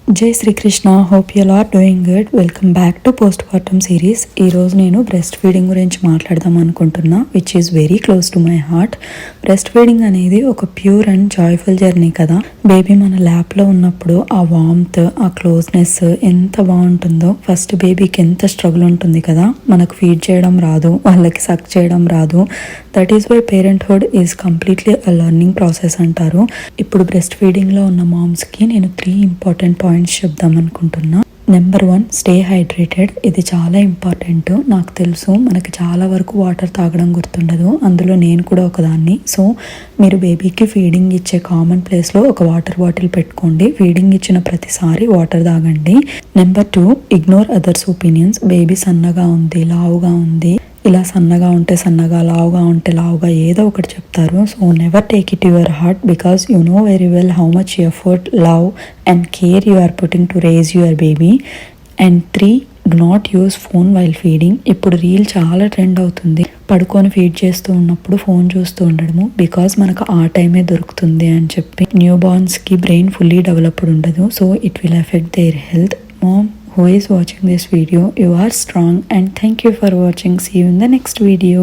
జై Srikrishna. Hope you are doing good. Welcome back to post partum series. ఈరోజు నేను breast feeding గురించి మాట్లాడదాం అనుకుంటున్నా, which is very close to my heart. Breast feeding అనేది ఒక ప్యూర్ అండ్ జాయ్ఫుల్ జర్నీ కదా. బేబీ మన ల్యాప్లో ఉన్నప్పుడు ఆ వార్మ్త్, ఆ క్లోజ్నెస్ ఎంత బాగుంటుందో. ఫస్ట్ బేబీకి ఎంత స్ట్రగుల్ ఉంటుంది కదా, మనకు ఫీడ్ చేయడం రాదు, వాళ్ళకి సక్ చేయడం రాదు. That is why parenthood is completely a learning process అంటారు. ఇప్పుడు బ్రెస్ట్ ఫీడింగ్లో ఉన్న మామ్స్కి నేను 3 ఇంపార్టెంట్ పాయింట్స్ చెప్దాం అనుకుంటున్నా. Number 1, stay hydrated. ఇది చాలా ఇంపార్టెంట్. నాకు తెలుసు మనకి చాలా వరకు వాటర్ తాగడం గుర్తుండదు, అందులో నేను కూడా ఒకదాన్ని. సో మీరు బేబీకి ఫీడింగ్ ఇచ్చే కామన్ ప్లేస్లో ఒక వాటర్ బాటిల్ పెట్టుకోండి. ఫీడింగ్ ఇచ్చిన ప్రతిసారి వాటర్ తాగండి. Number 2, ignore others opinions. Baby సన్నగా ఉంది, లావుగా ఉంది, ఇలా సన్నగా ఉంటే సన్నగా, లావుగా ఉంటే లావుగా, ఏదో ఒకటి చెప్తారు. So never take it your heart, because you know very well how much effort, love and care you are putting to raise your baby. And 3, do not use phone while feeding. ఇప్పుడు reel చాలా trend అవుతుంది, పడుకొని feed చేస్తూ ఉన్నప్పుడు phone చూస్తూ ఉండడము, because మనకు ఆ టైమే దొరుకుతుంది అని చెప్పి. న్యూ బార్న్స్కి బ్రెయిన్ ఫుల్లీ డెవలప్డ్ ఉండదు, so it will effect their health. Mom who is watching this video, you are strong, and thank you for watching. See you in the next video.